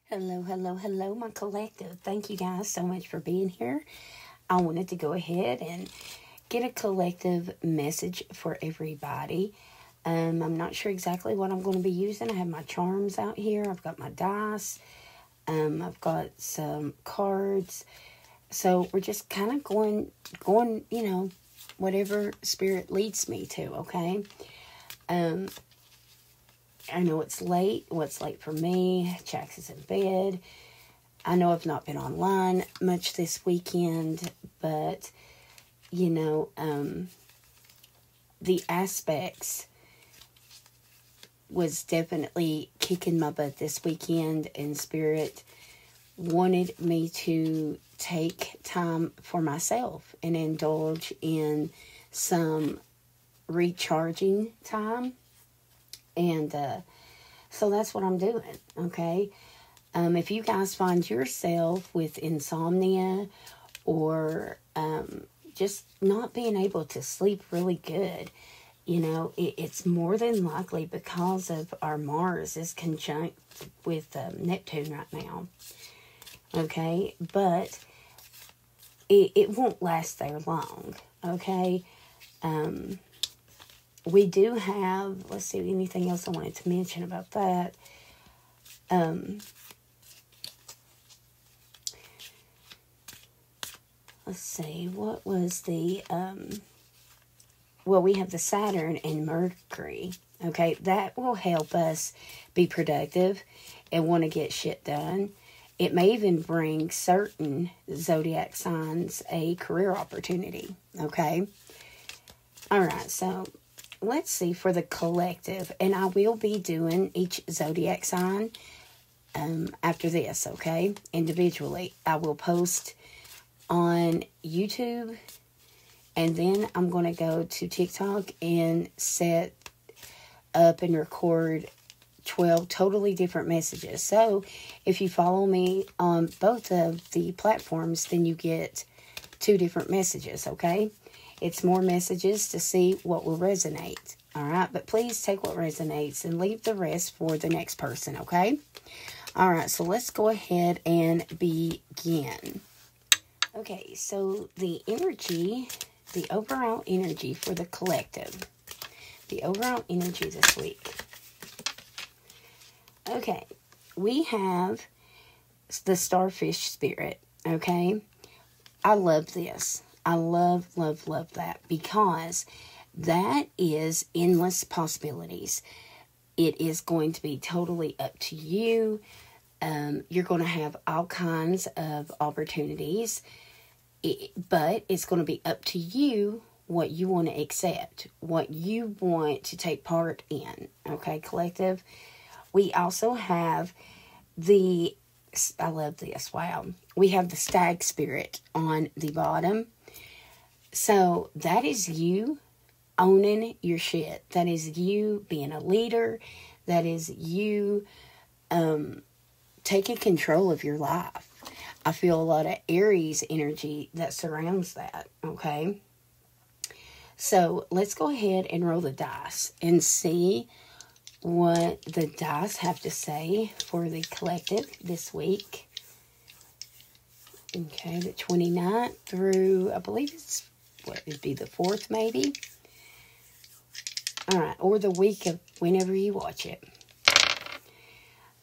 Hello, hello, hello, my collective. Thank you guys so much for being here. I wanted to go ahead and get a collective message for everybody. I'm not sure exactly what I'm going to be using. I have my charms out here. I've got my dice. I've got some cards. So we're just kind of going, whatever spirit leads me to, okay? I know it's late. What's late for me? Jax is in bed. I know I've not been online much this weekend, but, the aspects was definitely kicking my butt this weekend, and Spirit wanted me to take time for myself and indulge in some recharging time. And so that's what I'm doing, okay? If you guys find yourself with insomnia or just not being able to sleep really good, it's more than likely because of our Mars is conjunct with Neptune right now, okay? But it won't last there long, okay? We do have, let's see, anything else I wanted to mention about that. Let's see, what was the, we have the Saturn and Mercury, okay? That will help us be productive and want to get shit done. It may even bring certain zodiac signs a career opportunity, okay? All right, so let's see for the collective, and I will be doing each zodiac sign after this, okay? Individually, I will post on YouTube, and then I'm going to go to TikTok and set up and record 12 totally different messages. So if you follow me on both of the platforms, then you get 2 different messages, okay? It's more messages to see what will resonate, all right? But please take what resonates and leave the rest for the next person, okay? All right, so let's go ahead and begin. Okay, so the overall energy for the collective, the overall energy this week. Okay, we have the starfish spirit, okay? I love this. I love that, because that is endless possibilities. It is going to be totally up to you. You're going to have all kinds of opportunities, but it's going to be up to you what you want to accept, what you want to take part in. Okay, collective. We also have I love this, wow. We have the stag spirit on the bottom. So that is you owning your shit. That is you being a leader. That is you taking control of your life. I feel a lot of Aries energy that surrounds that, okay? So let's go ahead and roll the dice and see what the dice have to say for the collective this week. Okay, the 29th through, I believe it's, what would be the 4th maybe? All right, or the week of whenever you watch it.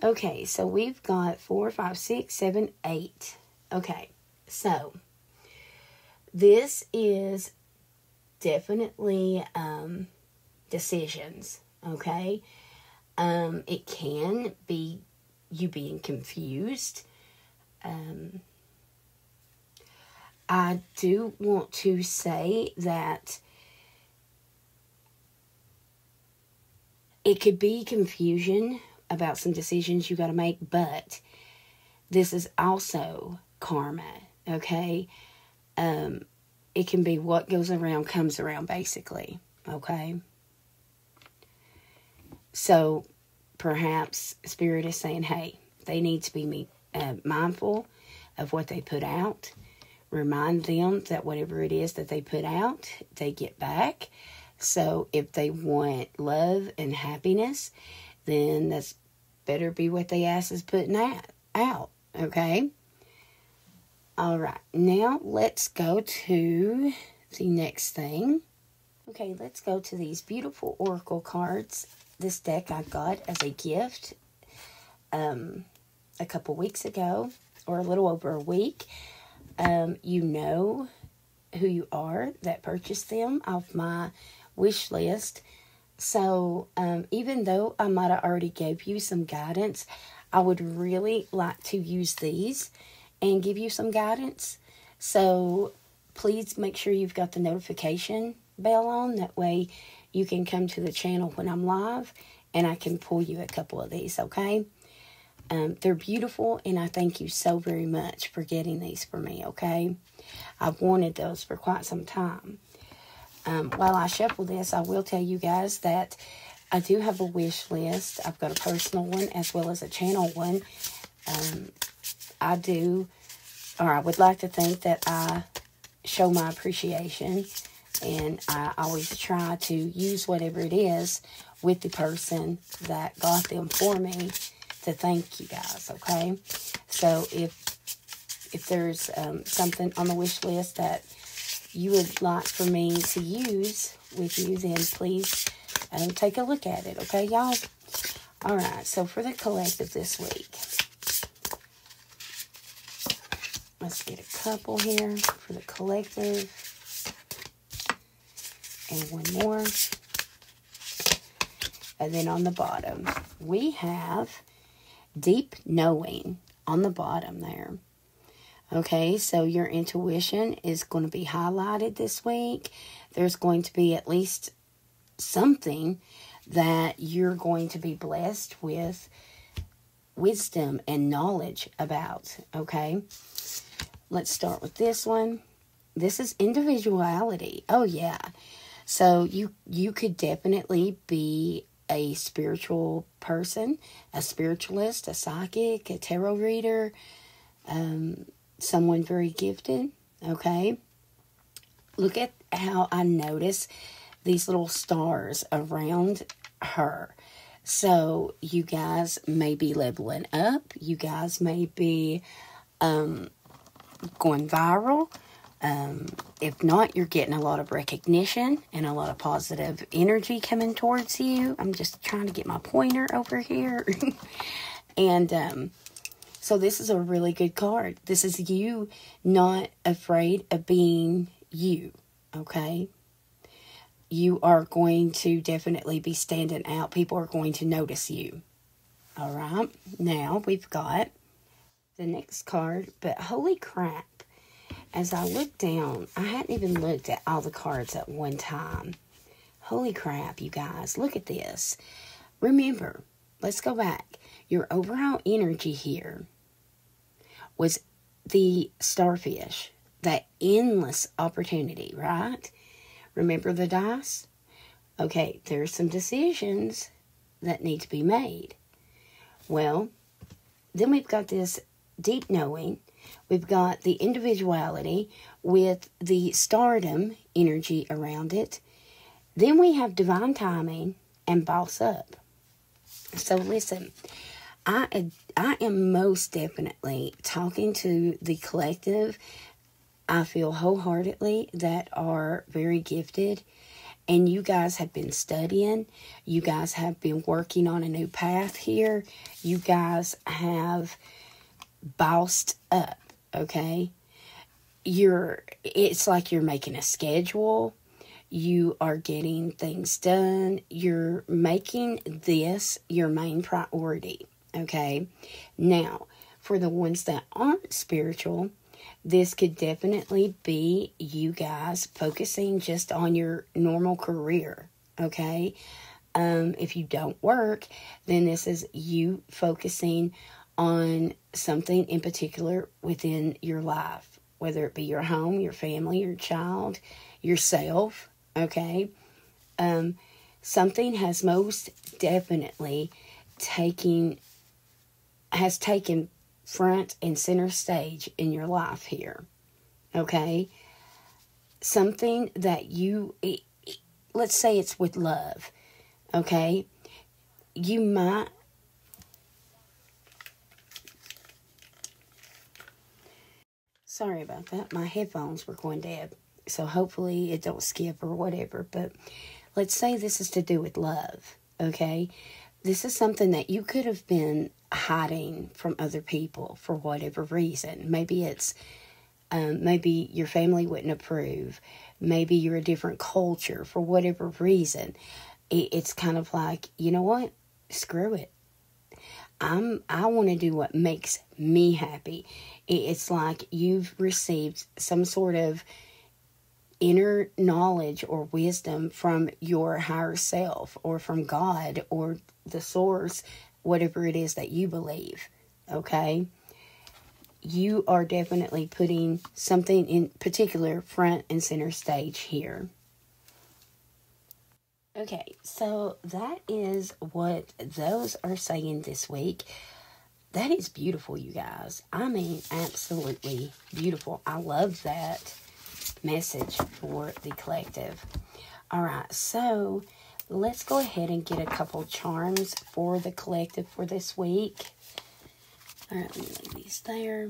Okay, so we've got 4, 5, 6, 7, 8. Okay, so this is definitely decisions, okay? It can be you being confused. I do want to say that it could be confusion about some decisions you got to make, but this is also karma, okay? It can be what goes around comes around, basically, okay? So perhaps Spirit is saying, hey, they need to be mindful of what they put out. Remind them that whatever it is that they put out, they get back. So if they want love and happiness, then that's better be what they ass is putting out, okay? All right, now let's go to the next thing. Okay, let's go to these beautiful oracle cards. This deck I got as a gift a couple weeks ago, or a little over a week. You know who you are that purchased them off my wish list. So even though I might have already gave you some guidance, I would really like to use these and give you some guidance. So please make sure you've got the notification bell on. That way you can come to the channel when I'm live and I can pull you a couple of these, okay? They're beautiful, and I thank you so very much for getting these for me, okay? I've wanted those for quite some time. While I shuffle this, I will tell you guys that I do have a wish list. I've got a personal one as well as a channel one. I would like to think that I show my appreciation, and I always try to use whatever it is with the person that got them for me to thank you guys, okay? So if there's something on the wish list that you would like for me to use with you, then please take a look at it, okay, y'all? All right, so for the collective this week, let's get a couple here for the collective, and one more. And then on the bottom, we have deep knowing on the bottom there. Okay, so your intuition is going to be highlighted this week. There's going to be at least something that you're going to be blessed with wisdom and knowledge about, okay? Let's start with this one. This is individuality. Oh, yeah. So you could definitely be a spiritual person, a spiritualist, a psychic, a tarot reader, someone very gifted, okay? Look at how I notice these little stars around her. So you guys may be leveling up. You guys may be going viral. If not, you're getting a lot of recognition and a lot of positive energy coming towards you. I'm just trying to get my pointer over here. And so this is a really good card. This is you not afraid of being you, okay? You are going to definitely be standing out. People are going to notice you. All right. Now we've got the next card, but holy crap. As I look down, I hadn't even looked at all the cards at one time. Holy crap, you guys. Look at this. Remember, let's go back. Your overall energy here was the starfish. That endless opportunity, right? Remember the dice? Okay, there's some decisions that need to be made. Well, then we've got this deep knowing. We've got the individuality with the stardom energy around it. Then we have divine timing and boss up. So listen, I am most definitely talking to the collective. I feel wholeheartedly that are very gifted. And you guys have been studying. You guys have been working on a new path here. You guys have bossed up, okay? It's like you're making a schedule. You are getting things done. You're making this your main priority, okay? Now, for the ones that aren't spiritual, this could definitely be you guys focusing just on your normal career, okay? If you don't work, then this is you focusing on something in particular within your life, whether it be your home, your family, your child, yourself, okay? Something has most definitely taken front and center stage in your life here, okay? Something that let's say it's with love, okay? You might Sorry about that. My headphones were going dead. So hopefully it don't skip or whatever. But let's say this is to do with love, okay? This is something that you could have been hiding from other people for whatever reason. Maybe it's, maybe your family wouldn't approve. Maybe you're a different culture for whatever reason. It's kind of like, you know what? Screw it. I want to do what makes me happy. It's like you've received some sort of inner knowledge or wisdom from your higher self or from God or the source, whatever it is that you believe, okay? You are definitely putting something in particular front and center stage here. Okay, so that is what those are saying this week. That is beautiful, you guys. I mean, absolutely beautiful. I love that message for the collective. All right, so let's go ahead and get a couple charms for the collective for this week. All right, let me leave these there.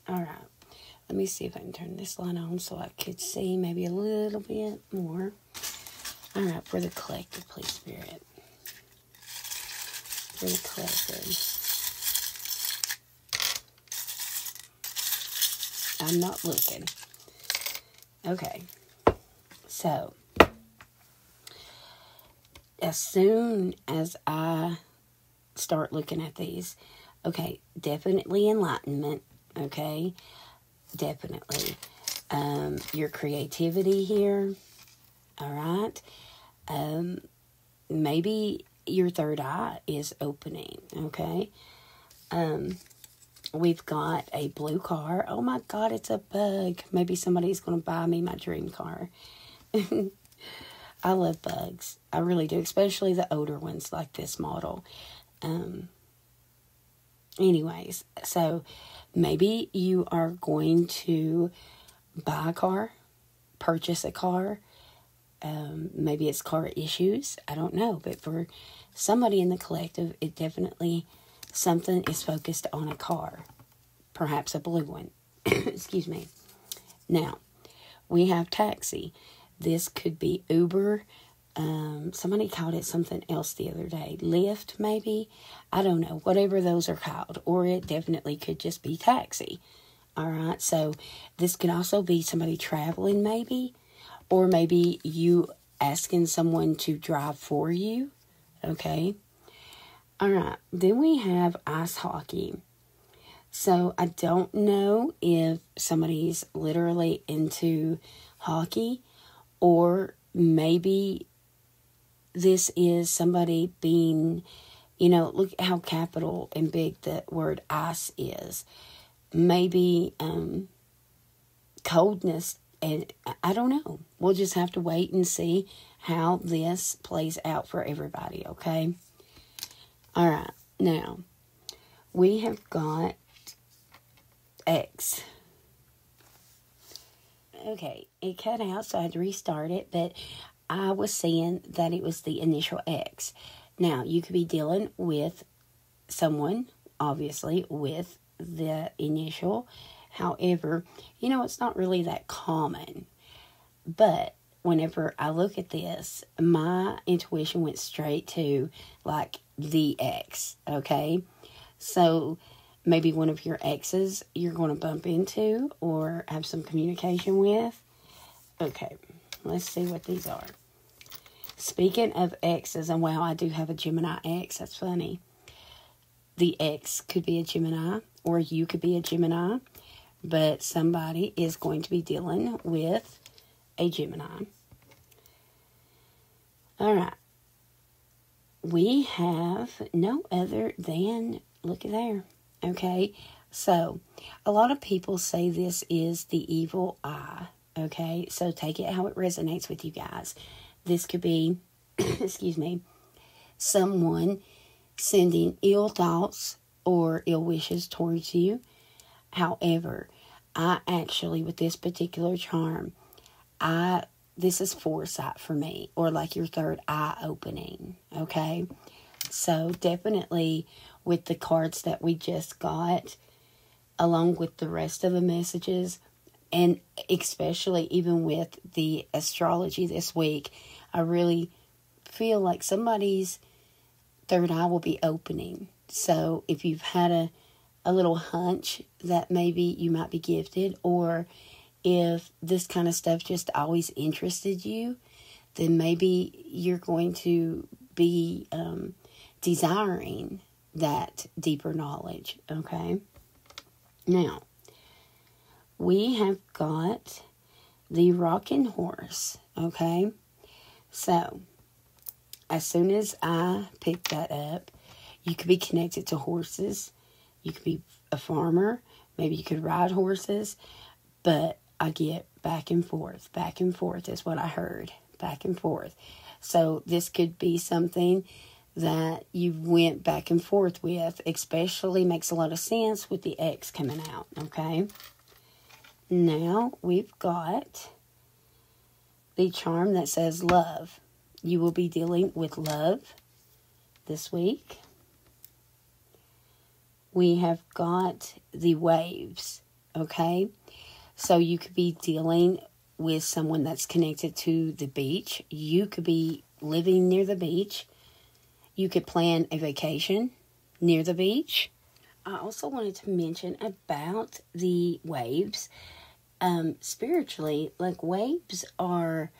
All right, let me see if I can turn this light on so I could see maybe a little bit more. All right, for the collective, please, Spirit. For the collective. I'm not looking. Okay. So, as soon as I start looking at these, okay, definitely enlightenment, okay? Definitely. Your creativity here, all right? Maybe your third eye is opening, okay? We've got a blue car. Oh my God, it's a bug. Maybe somebody's going to buy me my dream car. I love bugs. I really do, especially the older ones like this model. Anyways, so maybe you are going to buy a car, purchase a car. Maybe it's car issues. I don't know. But for somebody in the collective, it definitely, something is focused on a car. Perhaps a blue one. Excuse me. Now, we have taxi. This could be Uber. Somebody called it something else the other day. Lyft, maybe? I don't know. Whatever those are called. Or it definitely could just be taxi. All right. So, this could also be somebody traveling, maybe. Or maybe you asking someone to drive for you. Okay. All right. Then we have ice hockey. So I don't know if somebody's literally into hockey, or maybe this is somebody being, look how capital and big the word ice is. Maybe coldness. And I don't know. We'll just have to wait and see how this plays out for everybody, okay? All right. Now, we have got X. Okay, it cut out, so I had to restart it, but I was saying that it was the initial X. Now, you could be dealing with someone, obviously, with the initial. However, it's not really that common. But whenever I look at this, my intuition went straight to, like, the X, okay? So, maybe one of your exes you're going to bump into or have some communication with. Okay, let's see what these are. Speaking of exes, and wow, I do have a Gemini ex. That's funny. The ex could be a Gemini, or you could be a Gemini. But somebody is going to be dealing with a Gemini. All right. We have no other than, look at there. Okay. So, a lot of people say this is the evil eye. Okay. So, take it how it resonates with you guys. This could be, excuse me, someone sending ill thoughts or ill wishes towards you. However, I actually, with this particular charm, this is foresight for me, or like your third eye opening, okay? So definitely with the cards that we just got, along with the rest of the messages, and especially even with the astrology this week, I really feel like somebody's third eye will be opening. So if you've had a little hunch that maybe you might be gifted, or if this kind of stuff just always interested you, then maybe you're going to be desiring that deeper knowledge, okay? Now, we have got the rocking horse, okay? So, as soon as I picked that up, you could be connected to horses. You could be a farmer. Maybe you could ride horses. But I get back and forth is what I heard. Back and forth. So this could be something that you went back and forth with. Especially makes a lot of sense with the X coming out. Okay. Now we've got the charm that says love. You will be dealing with love this week. We have got the waves. Okay. So you could be dealing with someone that's connected to the beach. You could be living near the beach. You could plan a vacation near the beach. I also wanted to mention about the waves. Spiritually, like waves are,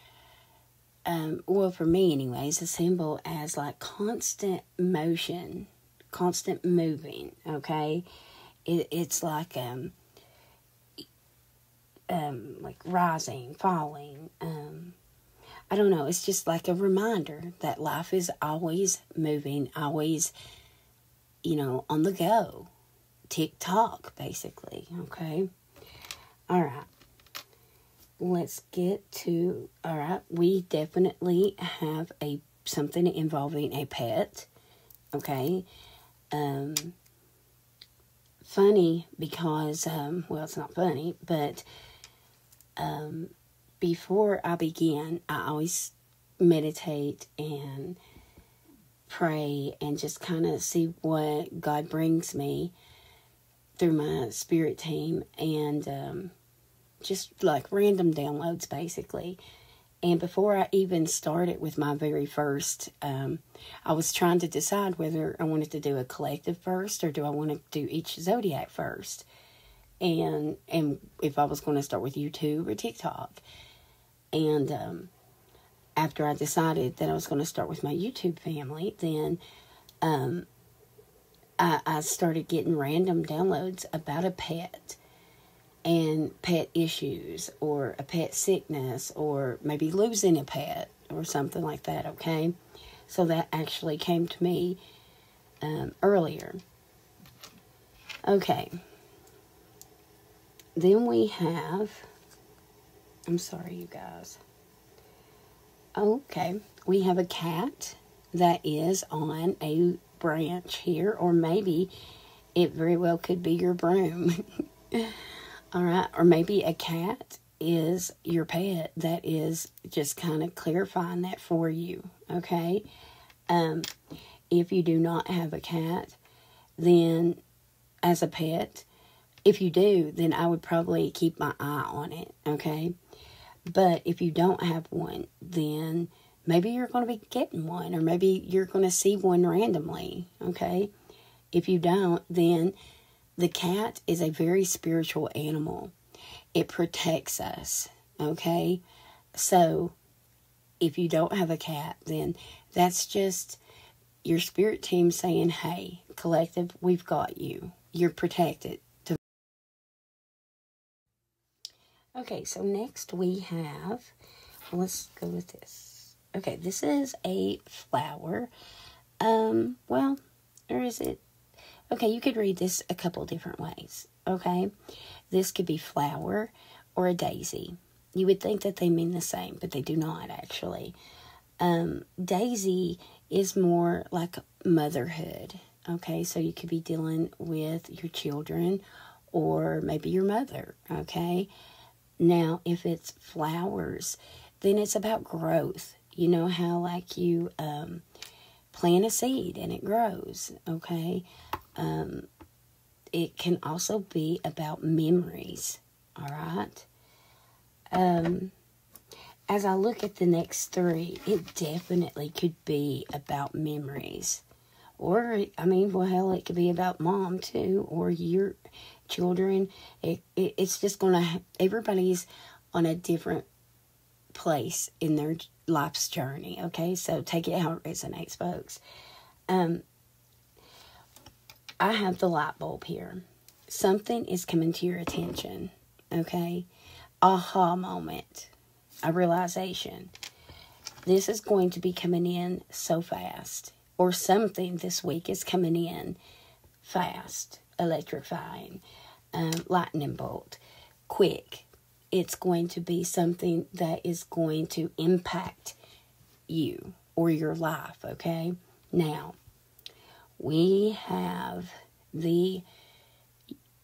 well, for me anyways, a symbol as like constant motion, constant moving, okay? It's like rising, falling. I don't know. It's just like a reminder that life is always moving, always, on the go. Tick-tock, basically. Okay. All right. Let's get to. All right. We definitely have something involving a pet. Okay. Funny because well, it's not funny, but before I begin, I always meditate and pray and just kind of see what God brings me through my spirit team, and just like random downloads basically. And before I even started with my very first, I was trying to decide whether I wanted to do a collective first or do I want to do each zodiac first, and if I was going to start with YouTube or TikTok. And after I decided that I was going to start with my YouTube family, then I started getting random downloads about a pet and pet issues or a pet sickness or maybe losing a pet or something like that, okay? So that actually came to me earlier. Okay. Then we have, I'm sorry, you guys. Okay. We have a cat that is on a branch here, or maybe it very well could be your broom. All right. Or maybe a cat is your pet that is just kind of clarifying that for you. Okay. If you do not have a cat, then as a pet, if you do, then I would probably keep my eye on it. Okay. But if you don't have one, then maybe you're going to be getting one, or maybe you're going to see one randomly. Okay. If you don't, then the cat is a very spiritual animal. It protects us, okay? So, if you don't have a cat, then that's just your spirit team saying, hey, collective, we've got you. You're protected. Okay, so next we have, let's go with this. Okay, this is a flower. Well, or is it? Okay, you could read this a couple different ways, okay? This could be flower or a daisy. You would think that they mean the same, but they do not, actually. Daisy is more like motherhood, okay? So you could be dealing with your children or maybe your mother, okay? Now, if it's flowers, then it's about growth. You know how, like, you plant a seed and it grows, okay? it can also be about memories. All right. As I look at the next 3, it definitely could be about memories. Or, I mean, well, hell, it could be about mom, too, or your children. It's just going to, everybody's on a different place in their life's journey, okay? So take it how it resonates, folks. I have the light bulb here. Something is coming to your attention, okay? Aha moment. A realization. This is going to be coming in so fast. Or something this week is coming in fast. Electrifying. Lightning bolt. Quick. It's going to be something that is going to impact you or your life, okay? Now, we have the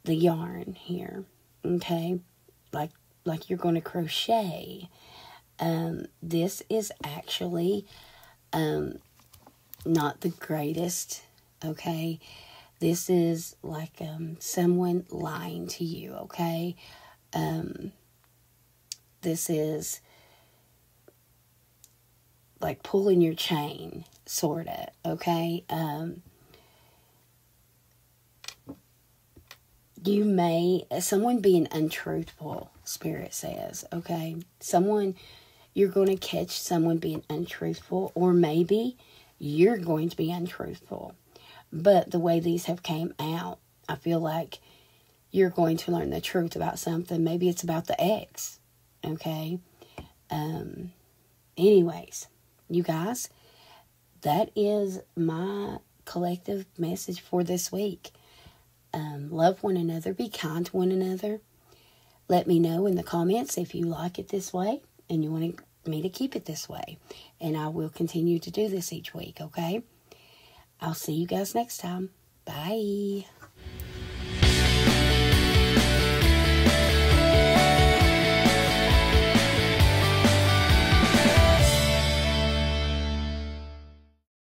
yarn here, okay? Like you're going to crochet. This is actually not the greatest, okay? This is like someone lying to you, okay? This is like pulling your chain, sort of, okay? Someone being untruthful, Spirit says, okay? You're going to catch someone being untruthful, or maybe you're going to be untruthful. But the way these have came out, I feel like you're going to learn the truth about something. Maybe it's about the ex, okay? Anyways, you guys, that is my collective message for this week. Love one another. Be kind to one another. Let me know in the comments if you like it this way and you want me to keep it this way. And I will continue to do this each week, okay? I'll see you guys next time. Bye.